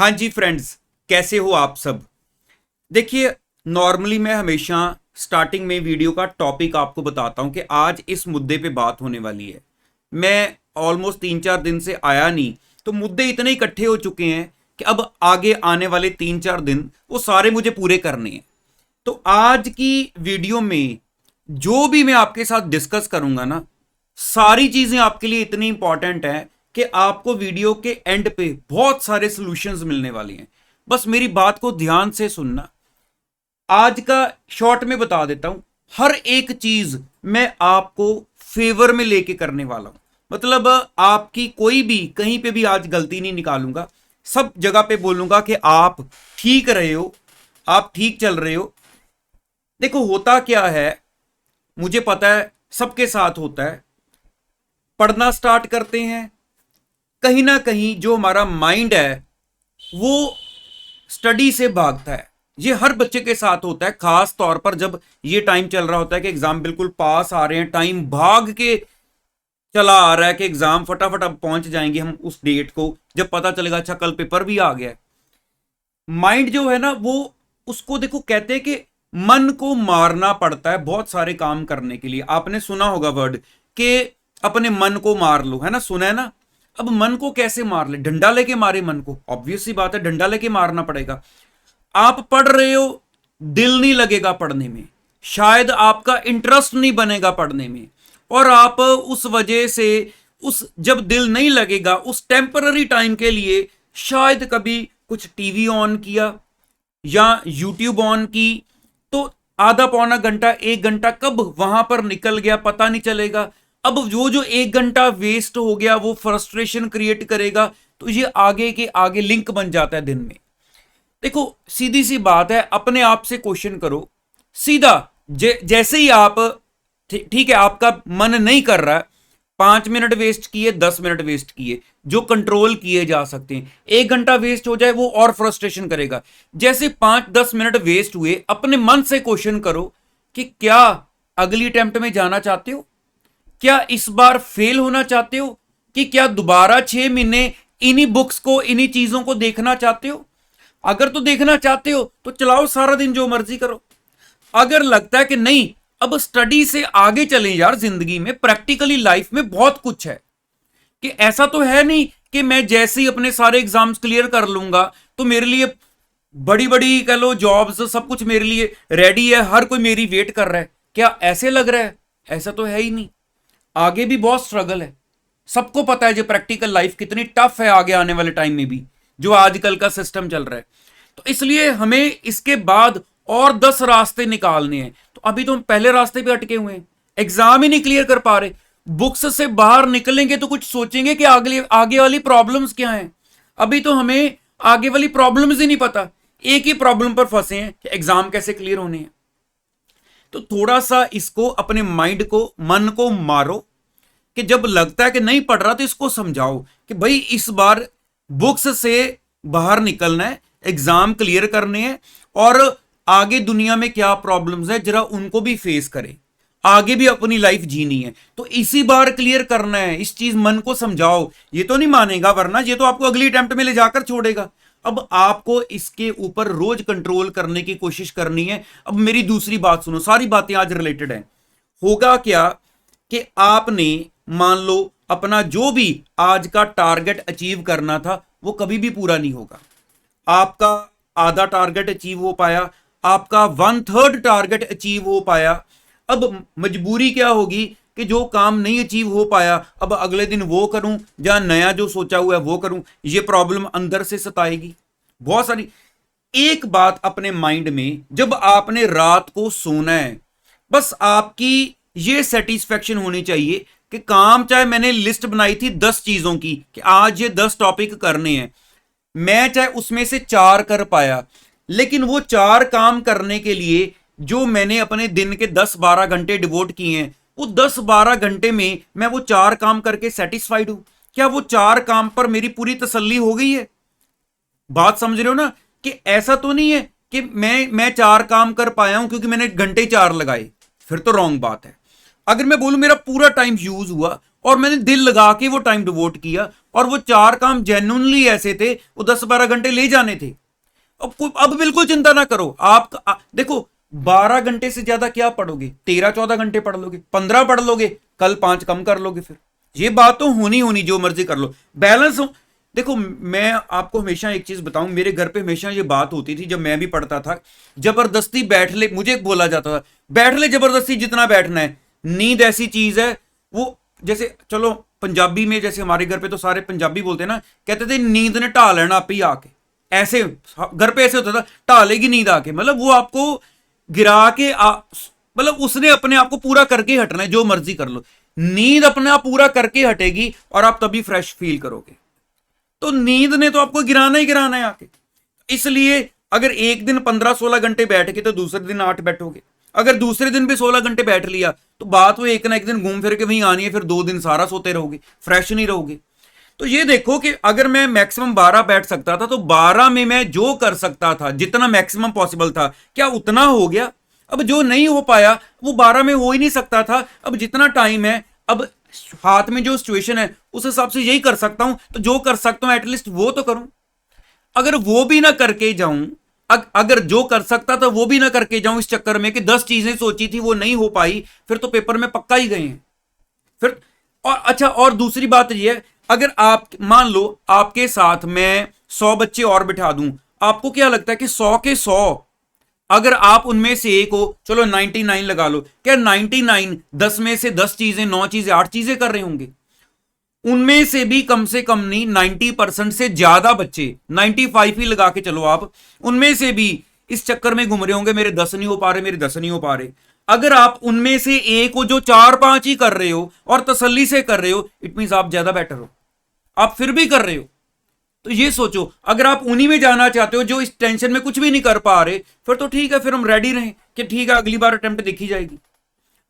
हाँ जी फ्रेंड्स, कैसे हो आप सब। देखिए, नॉर्मली मैं हमेशा स्टार्टिंग में वीडियो का टॉपिक आपको बताता हूं कि आज इस मुद्दे पे बात होने वाली है। मैं ऑलमोस्ट 3-4 दिन से आया नहीं, तो मुद्दे इतने इकट्ठे हो चुके हैं कि अब आगे आने वाले 3-4 दिन वो सारे मुझे पूरे करने हैं। तो आज की वीडियो में जो भी मैं आपके साथ डिस्कस करूंगा ना, सारी चीजें आपके लिए इतनी इंपॉर्टेंट है कि आपको वीडियो के एंड पे बहुत सारे सॉल्यूशंस मिलने वाली हैं। बस मेरी बात को ध्यान से सुनना। आज का शॉर्ट में बता देता हूं, हर एक चीज मैं आपको फेवर में लेके करने वाला हूं। मतलब आपकी कोई भी कहीं पे भी आज गलती नहीं निकालूंगा, सब जगह पे बोलूंगा कि आप ठीक रहे हो, आप ठीक चल रहे हो। देखो होता क्या है, मुझे पता है सबके साथ होता है। पढ़ना स्टार्ट करते हैं, कहीं ना कहीं जो हमारा माइंड है वो स्टडी से भागता है। ये हर बच्चे के साथ होता है, खास तौर पर जब ये टाइम चल रहा होता है कि एग्जाम बिल्कुल पास आ रहे हैं, टाइम भाग के चला आ रहा है कि एग्जाम फटाफट अब पहुंच जाएंगे हम उस डेट को, जब पता चलेगा अच्छा कल पेपर भी आ गया। माइंड जो है ना वो, उसको देखो कहते हैं कि मन को मारना पड़ता है बहुत सारे काम करने के लिए। आपने सुना होगा वर्ड कि अपने मन को मार लो, है ना, सुना है ना। अब मन को कैसे मार ले? डंडा लेके मारे मन को? ऑब्वियस सी बात है, डंडा लेके मारना पड़ेगा। आप पढ़ रहे हो, दिल नहीं लगेगा पढ़ने में, शायद आपका इंटरेस्ट नहीं बनेगा पढ़ने में, और आप उस वजह से उस जब दिल नहीं लगेगा उस टेम्पररी टाइम के लिए शायद कभी कुछ टीवी ऑन किया या यूट्यूब ऑन की, तो आधा पौना घंटा 1 घंटा कब वहां पर निकल गया पता नहीं चलेगा। अब वो जो 1 घंटा वेस्ट हो गया वो फ्रस्ट्रेशन क्रिएट करेगा, तो ये आगे के आगे लिंक बन जाता है दिन में। देखो सीधी सी बात है, अपने आप से क्वेश्चन करो सीधा। जैसे ही आप ठीक है, आपका मन नहीं कर रहा है, 5 मिनट वेस्ट किए, 10 मिनट वेस्ट किए, जो कंट्रोल किए जा सकते हैं। 1 घंटा वेस्ट हो जाए वो और फ्रस्ट्रेशन करेगा। जैसे 5-10 मिनट वेस्ट हुए, अपने मन से क्वेश्चन करो कि क्या अगली अटेम्प्ट में जाना चाहते हो? क्या इस बार फेल होना चाहते हो? कि क्या दोबारा 6 महीने इन्हीं बुक्स को, इन्हीं चीजों को देखना चाहते हो? अगर तो देखना चाहते हो तो चलाओ सारा दिन, जो मर्जी करो। अगर लगता है कि नहीं अब स्टडी से आगे चले यार, जिंदगी में प्रैक्टिकली लाइफ में बहुत कुछ है, कि ऐसा तो है नहीं कि मैं जैसे ही अपने सारे एग्जाम्स क्लियर कर लूंगा तो मेरे लिए बड़ी बड़ी कह लो जॉब्स, सब कुछ मेरे लिए रेडी है, हर कोई मेरी वेट कर रहा है। क्या ऐसे लग रहा है? ऐसा तो है ही नहीं। आगे भी बहुत स्ट्रगल है, सबको पता है जो प्रैक्टिकल लाइफ कितनी टफ है आगे आने वाले टाइम में भी, जो आजकल का सिस्टम चल रहा है। तो इसलिए हमें इसके बाद और 10 रास्ते निकालने हैं। तो अभी तो हम पहले रास्ते पे अटके हुए हैं, एग्जाम ही नहीं क्लियर कर पा रहे। बुक्स से बाहर निकलेंगे तो कुछ सोचेंगे कि आगे वाली प्रॉब्लम्स क्या हैं। अभी तो हमें आगे वाली प्रॉब्लम्स ही नहीं पता, एक ही प्रॉब्लम पर फंसे हैं कि एग्जाम कैसे क्लियर होने हैं। तो थोड़ा सा इसको, अपने माइंड को, मन को मारो कि जब लगता है कि नहीं पढ़ रहा तो इसको समझाओ कि भाई इस बार बुक्स से बाहर निकलना है, एग्जाम क्लियर करने हैं, और आगे दुनिया में क्या प्रॉब्लम्स है जरा उनको भी फेस करें, आगे भी अपनी लाइफ जीनी है, तो इसी बार क्लियर करना है। इस चीज मन को समझाओ, ये तो नहीं मानेगा, वरना ये तो आपको अगली अटेम्प्ट में ले जाकर छोड़ेगा। अब आपको इसके ऊपर रोज कंट्रोल करने की कोशिश करनी है। अब मेरी दूसरी बात सुनो, सारी बातें आज रिलेटेड हैं। होगा क्या कि आपने मान लो अपना जो भी आज का टारगेट अचीव करना था वो कभी भी पूरा नहीं होगा। आपका आधा टारगेट अचीव हो पाया, आपका 1/3 टारगेट अचीव हो पाया। अब मजबूरी क्या होगी कि जो काम नहीं अचीव हो पाया अब अगले दिन वो करूं या नया जो सोचा हुआ है वो करूं, ये प्रॉब्लम अंदर से सताएगी बहुत सारी। एक बात अपने माइंड में, जब आपने रात को सोना है, बस आपकी ये सेटिस्फेक्शन होनी चाहिए कि काम, चाहे मैंने लिस्ट बनाई थी 10 चीजों की कि आज ये 10 टॉपिक करने हैं, मैं चाहे उसमें से 4 कर पाया, लेकिन वो 4 काम करने के लिए जो मैंने अपने दिन के 10-12 घंटे डिवोट किए हैं, वो 10-12 घंटे में मैं वो 4 काम करके सेटिस्फाइड हूं? क्या वो 4 काम पर मेरी पूरी तसल्ली हो गई है? बात समझ रहे हो ना, कि ऐसा तो नहीं है कि मैं 4 काम कर पाया हूं क्योंकि मैंने घंटे 4 लगाए, फिर तो रॉन्ग बात है। अगर मैं बोलूं मेरा पूरा टाइम यूज हुआ और मैंने दिल लगा के वो टाइम डिवोट किया, और वो 4 काम जेन्युइनली ऐसे थे, वो 10-12 घंटे ले जाने थे। अब बिल्कुल चिंता ना करो। देखो 12 घंटे से ज्यादा क्या पढ़ोगे, 13-14 घंटे पढ़ लोगे, 15 पढ़ लोगे, कल 5 कम कर लोगे। फिर ये बात तो होनी, जो मर्जी कर लो, बैलेंस हो। देखो मैं आपको हमेशा एक चीज बताऊं, मेरे घर पे हमेशा ये बात होती थी जब मैं भी पढ़ता था, जबरदस्ती बैठ ले, मुझे बोला जाता था बैठ ले जबरदस्ती, जितना बैठना है। नींद ऐसी चीज है, वो जैसे चलो पंजाबी में, जैसे हमारे घर पे तो सारे पंजाबी बोलते हैं ना, कहते थे नींद ने ढा लेना आप ही आके, ऐसे घर पे ऐसे होता था, ढा लेगी नींद आके, मतलब वो आपको गिरा के मतलब उसने अपने आप को पूरा करके हटना है, जो मर्जी कर लो, नींद अपने आप पूरा करके हटेगी और आप तभी फ्रेश फील करोगे। तो नींद ने तो आपको गिराना ही गिराना है आके। इसलिए अगर एक दिन 15-16 घंटे बैठ के तो दूसरे दिन 8 बैठोगे, अगर दूसरे दिन भी 16 घंटे बैठ लिया तो बात वो एक ना एक दिन घूम फिर के वहीं आनी है, फिर 2 दिन सारा सोते रहोगे, फ्रेश नहीं रहोगे। तो ये देखो कि अगर मैं मैक्सिमम 12 बैठ सकता था तो 12 में मैं जो कर सकता था, जितना मैक्सिमम पॉसिबल था, क्या उतना हो गया? अब जो नहीं हो पाया वो 12 में हो ही नहीं सकता था। अब जितना टाइम है, अब हाथ में जो सिचुएशन है उस हिसाब से यही कर सकता हूं, तो जो कर सकता हूं एटलीस्ट वो तो करूं। अगर वो भी ना करके जाऊं, अगर जो कर सकता था वो भी ना करके जाऊं इस चक्कर में कि 10 चीजें सोची थी वो नहीं हो पाई, फिर तो पेपर में पक्का ही गए हैं फिर। और अच्छा, और दूसरी बात ये है, अगर आप मान लो आपके साथ मैं 100 बच्चे और बिठा दूं, आपको क्या लगता है कि 100 के 100 अगर आप उनमें से एक हो, चलो 99 लगा लो, क्या 99 10 में से 10 चीजें, 9 चीजें, 8 चीजें कर रहे होंगे? उनमें से भी कम से कम नहीं 90% से ज्यादा बच्चे, 95 ही लगा के चलो आप, उनमें से भी इस चक्कर में घूम रहे होंगे मेरे 10 नहीं हो पा रहे, मेरे 10 नहीं हो पा रहे। अगर आप उनमें से एक हो जो 4-5 ही कर रहे हो और तसल्ली से कर रहे हो, इट मीन आप ज्यादा बेटर हो, आप फिर भी कर रहे हो। तो ये सोचो, अगर आप उन्हीं में जाना चाहते हो जो इस टेंशन में कुछ भी नहीं कर पा रहे, फिर तो ठीक है, फिर हम रेडी रहें कि ठीक है अगली बार अटेम्प्ट देखी जाएगी।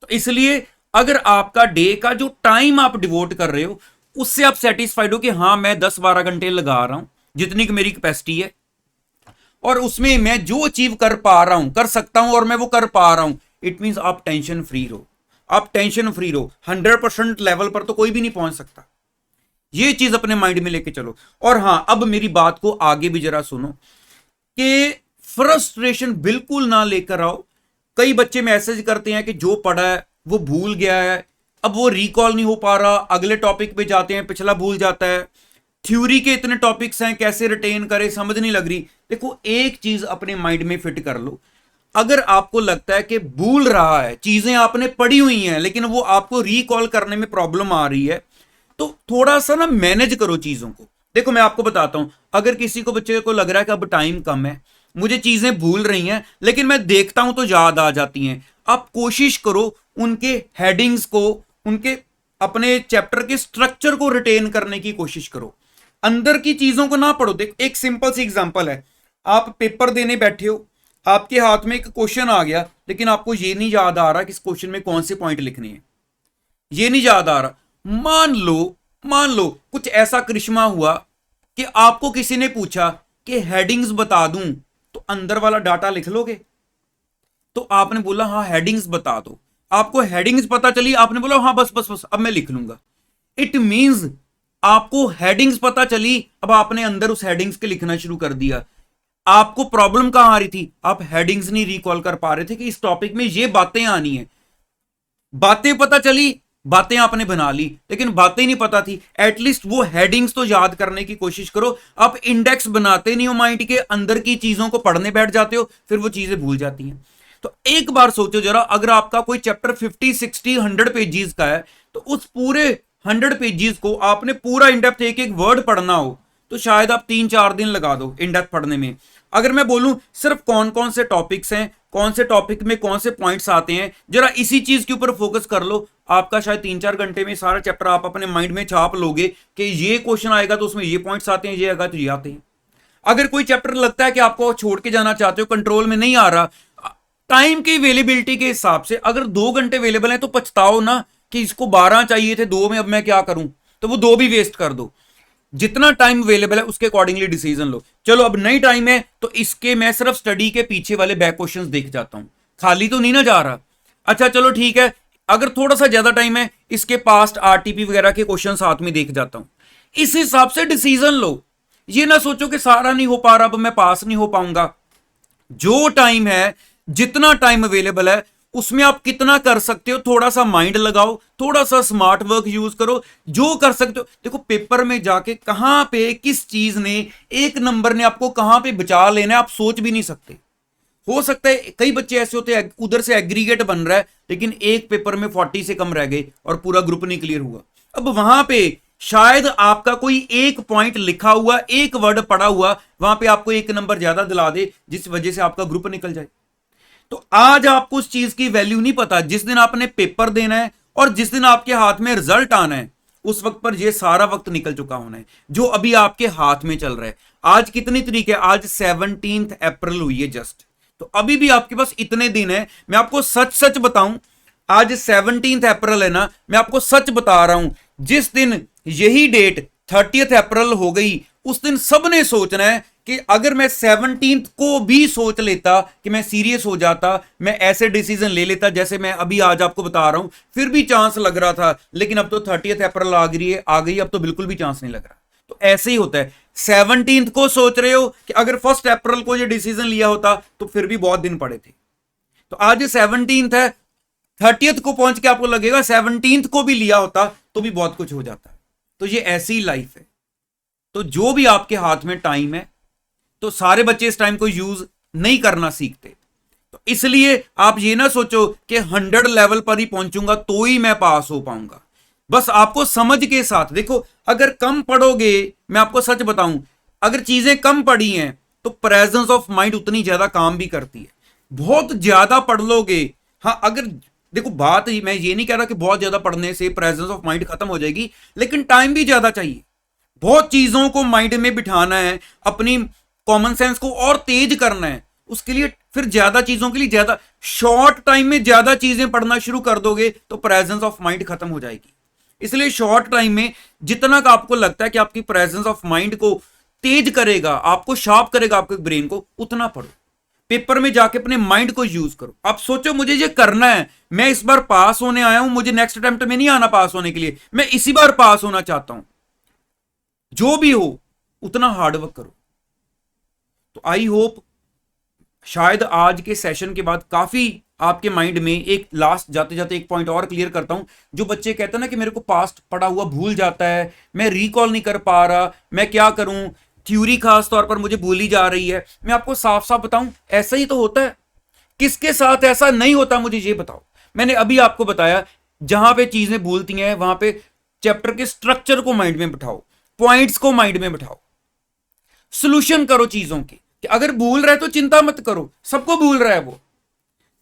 तो इसलिए अगर आपका डे का जो टाइम आप डिवोट कर रहे हो उससे आप सेटिस्फाइड हो कि हाँ मैं 10-12 घंटे लगा रहा हूं जितनी की मेरी कैपेसिटी है, और उसमें मैं जो अचीव कर पा रहा हूं, कर सकता हूं और मैं वो कर पा रहा हूं, इट मीन आप टेंशन फ्री रहो, आप टेंशन फ्री रहो। 100% लेवल पर तो कोई भी नहीं पहुंच सकता। ये चीज अपने माइंड में लेके चलो। और हां, अब मेरी बात को आगे भी जरा सुनो कि फ्रस्ट्रेशन बिल्कुल ना लेकर आओ। कई बच्चे मैसेज करते हैं कि जो पढ़ा है वो भूल गया है, अब वो रिकॉल नहीं हो पा रहा, अगले टॉपिक पे जाते हैं पिछला भूल जाता है, थ्योरी के इतने टॉपिक्स हैं कैसे रिटेन करें समझ नहीं लग रही। देखो एक चीज अपने माइंड में फिट कर लो, अगर आपको लगता है कि भूल रहा है, चीजें आपने पढ़ी हुई हैं लेकिन वो आपको रिकॉल करने में प्रॉब्लम आ रही है, तो थोड़ा सा ना मैनेज करो चीजों को। देखो मैं आपको बताता हूं, अगर किसी को बच्चे को लग रहा है कि अब टाइम कम है, मुझे चीजें भूल रही हैं लेकिन मैं देखता हूं तो याद आ जाती हैं, आप कोशिश करो उनके हेडिंग्स को, उनके अपने चैप्टर के स्ट्रक्चर को रिटेन करने की कोशिश करो, अंदर की चीजों को ना पढ़ो। देख एक सिंपल सी एग्जांपल है, आप पेपर देने बैठे हो, आपके हाथ में एक क्वेश्चन आ गया लेकिन आपको ये नहीं याद आ रहा कि इस क्वेश्चन में कौन से पॉइंट लिखने हैं, ये नहीं याद आ रहा। मान लो कुछ ऐसा करिश्मा हुआ कि आपको किसी ने पूछा कि हेडिंग्स बता दूं तो अंदर वाला डाटा लिख लोगे? तो आपने बोला हाँ हेडिंग्स बता दो, आपको हेडिंग्स पता चली, आपने बोला हाँ बस बस बस अब मैं लिख लूंगा। इट मींस आपको हेडिंग्स पता चली, अब आपने अंदर उस हेडिंग्स के लिखना शुरू कर दिया। आपको प्रॉब्लम कहां आ रही थी? आप हेडिंग्स नहीं रिकॉल कर पा रहे थे कि इस टॉपिक में ये बातें आनी है। बातें पता चली, बातें आपने बना ली, लेकिन बातें नहीं पता थी। एटलीस्ट वो हेडिंग्स तो याद करने की कोशिश करो। आप इंडेक्स बनाते नहीं हो, माइंड के अंदर की चीजों को पढ़ने बैठ जाते हो, फिर वो चीजें भूल जाती हैं। तो एक बार सोचो जरा, अगर आपका कोई चैप्टर 50, 60, 100 पेजीज का है तो उस पूरे 100 पेजीज को आपने पूरा इनडेप्थ एक एक वर्ड पढ़ना हो तो शायद आप 3-4 दिन लगा दो इनडेप्थ पढ़ने में। अगर मैं बोलूं सिर्फ कौन कौन से टॉपिक्स हैं, कौन से टॉपिक में कौन से पॉइंट्स आते हैं, जरा इसी चीज के ऊपर फोकस कर लो, आपका शायद 3-4 घंटे में सारा चैप्टर आप अपने माइंड में छाप लोगे कि ये क्वेश्चन आएगा तो उसमें ये पॉइंट्स आते हैं, ये आएगा तो ये आते हैं। अगर कोई चैप्टर लगता है कि आपको छोड़ के जाना चाहते हो, कंट्रोल में नहीं आ रहा, टाइम की अवेलेबिलिटी के हिसाब से अगर 2 घंटे अवेलेबल है तो पछताओ ना कि इसको 12 चाहिए थे, 2 में अब मैं क्या करूं, तो वो 2 भी वेस्ट कर दो। जितना टाइम अवेलेबल है उसके अकॉर्डिंगली डिसीजन लो। चलो अब नई टाइम है तो इसके मैं सिर्फ स्टडी के पीछे वाले बैक क्वेश्चंस देख जाता हूं, खाली तो नहीं ना जा रहा। अच्छा चलो ठीक है, अगर थोड़ा सा ज्यादा टाइम है, इसके पास्ट आरटीपी वगैरह के क्वेश्चन साथ में देख जाता हूं। इस हिसाब से डिसीजन लो, ये ना सोचो कि सारा नहीं हो पा रहा, अब मैं पास नहीं हो पाऊंगा। जो टाइम है, जितना टाइम अवेलेबल है, उसमें आप कितना कर सकते हो, थोड़ा सा माइंड लगाओ, थोड़ा सा स्मार्ट वर्क यूज करो, जो कर सकते हो। देखो पेपर में जाके कहां पे किस चीज ने, एक नंबर ने आपको कहां पे बचा लेना है, आप सोच भी नहीं सकते। हो सकता है कई बच्चे ऐसे होते हैं उधर से एग्रीगेट बन रहा है, लेकिन एक पेपर में 40 से कम रह गए और पूरा ग्रुप नहीं क्लियर हुआ। अब वहां पे शायद आपका कोई एक पॉइंट लिखा हुआ, एक वर्ड पड़ा हुआ, वहां पे आपको एक नंबर ज्यादा दिला दे, जिस वजह से आपका ग्रुप निकल जाए। तो आज आपको उस चीज की वैल्यू नहीं पता। जिस दिन आपने पेपर देना है और जिस दिन आपके हाथ में रिजल्ट आना है, उस वक्त पर यह सारा वक्त निकल चुका होना है जो अभी आपके हाथ में चल रहा है। आज कितनी तारीख है? आज 17 अप्रैल हुई है जस्ट। तो अभी भी आपके पास इतने दिन है। मैं आपको सच सच बताऊं, आज 17 अप्रैल है ना, मैं आपको सच बता रहा हूं, जिस दिन यही डेट 30 अप्रैल हो गई, उस दिन सबने सोचना है कि अगर मैं 17 को भी सोच लेता कि मैं सीरियस हो जाता, मैं ऐसे डिसीजन ले लेता जैसे मैं अभी आज आपको बता रहा हूं, फिर भी चांस लग रहा था। लेकिन अब तो 30 अप्रैल आ गई, अब तो बिल्कुल भी चांस नहीं लग रहा। तो ऐसे ही होता है। 17 को सोच रहे हो कि अगर 1 अप्रैल को ये डिसीजन लिया होता तो फिर भी बहुत दिन पड़े थे। तो आज 17 है, 30 को पहुंच के आपको लगेगा 17 को भी लिया होता तो भी बहुत कुछ हो जाता है। तो ये ऐसी लाइफ है। तो जो भी आपके हाथ में टाइम है, तो सारे बच्चे इस टाइम को यूज नहीं करना सीखते। तो इसलिए आप ये ना सोचो कि 100 लेवल पर ही पहुंचूंगा तो ही मैं पास हो पाऊंगा। बस आपको समझ के साथ देखो, अगर कम पढ़ोगे, मैं आपको सच बताऊं, अगर चीजें कम पढ़ी हैं तो प्रेजेंस ऑफ माइंड उतनी ज्यादा काम भी करती है। बहुत ज्यादा पढ़ लोगे, हाँ, अगर देखो बात ही, मैं ये नहीं कह रहा कि बहुत ज्यादा पढ़ने से प्रेजेंस ऑफ माइंड खत्म हो जाएगी, लेकिन टाइम भी ज्यादा चाहिए। बहुत चीजों को माइंड में बिठाना है, अपनी कॉमन सेंस को और तेज करना है, उसके लिए फिर ज्यादा चीजों के लिए ज्यादा शॉर्ट टाइम में ज्यादा चीजें पढ़ना शुरू कर दोगे तो प्रेजेंस ऑफ माइंड खत्म हो जाएगी। इसलिए शॉर्ट टाइम में जितना का आपको लगता है कि आपकी प्रेजेंस ऑफ माइंड को तेज करेगा, आपको शार्प करेगा, आपके ब्रेन को, उतना पढ़ो। पेपर में जाके अपने माइंड को यूज करो। आप सोचो मुझे ये करना है, मैं इस बार पास होने आया हूं, मुझे नेक्स्ट अटेम्प्ट में नहीं आना पास होने के लिए, मैं इसी बार पास होना चाहता हूं। जो भी हो उतना हार्डवर्क करो। तो आई होप शायद आज के सेशन के बाद काफी आपके माइंड में, एक लास्ट जाते जाते एक पॉइंट और क्लियर करता हूं। जो बच्चे कहते हैं ना कि मेरे को पास्ट पढ़ा हुआ भूल जाता है, मैं रिकॉल नहीं कर पा रहा, मैं क्या करूं, थ्योरी खास तौर पर मुझे भूली जा रही है, मैं आपको साफ साफ बताऊं, ऐसा ही तो होता है। किसके साथ ऐसा नहीं होता मुझे ये बताओ। मैंने अभी आपको बताया, जहां पे चीजें भूलती हैं वहां पे चैप्टर के स्ट्रक्चर को माइंड में बिठाओ, पॉइंट्स को माइंड में बिठाओ, सोल्यूशन करो चीजों के। कि अगर भूल रहा है तो चिंता मत करो, सबको भूल रहा है वो,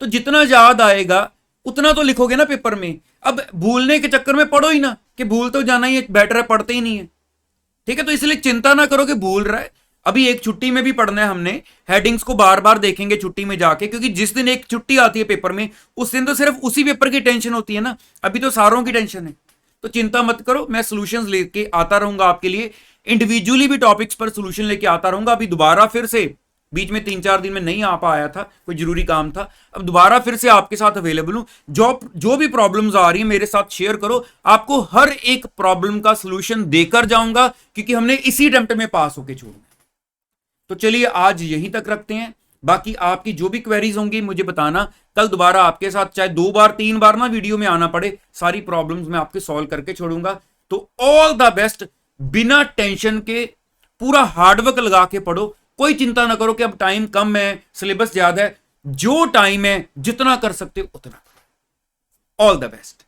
तो जितना याद आएगा उतना तो लिखोगे ना पेपर में। अब भूलने के चक्कर में पढ़ो ही ना, कि भूल तो जाना ही है, बेटर है पढ़ते ही नहीं है। ठीक है, तो इसलिए चिंता ना करो कि भूल रहा है। अभी एक छुट्टी में भी पढ़ना है हमने, हेडिंग्स को बार बार देखेंगे छुट्टी में जाके, क्योंकि जिस दिन एक छुट्टी आती है पेपर में, उस दिन तो सिर्फ उसी पेपर की टेंशन होती है ना, अभी तो सारों की टेंशन है। तो चिंता मत करो, मैं सॉल्यूशंस लेके आता रहूंगा आपके लिए, इंडिविजुअली भी टॉपिक्स पर सॉल्यूशन लेके आता रहूंगा। अभी दोबारा फिर से बीच में 3-4 दिन में नहीं आ पाया था, कोई जरूरी काम था, अब दोबारा फिर से आपके साथ अवेलेबल हूं। जो भी प्रॉब्लम्स आ रही है मेरे साथ शेयर करो, आपको हर एक प्रॉब्लम का सॉल्यूशन देकर जाऊंगा, क्योंकि हमने इसी अटेम्प्ट में पास होकर छोड़ना। तो चलिए आज यहीं तक रखते हैं। बाकी आपकी जो भी क्वेरीज होंगी मुझे बताना, कल दोबारा आपके साथ चाहे 2 बार 3 बार ना वीडियो में आना पड़े, सारी प्रॉब्लम्स मैं आपके सॉल्व करके छोड़ूंगा। तो ऑल द बेस्ट, बिना टेंशन के पूरा हार्डवर्क लगा के पढ़ो, कोई चिंता ना करो कि अब टाइम कम है, सिलेबस ज्यादा है। जो टाइम है जितना कर सकते हो उतना। All the best.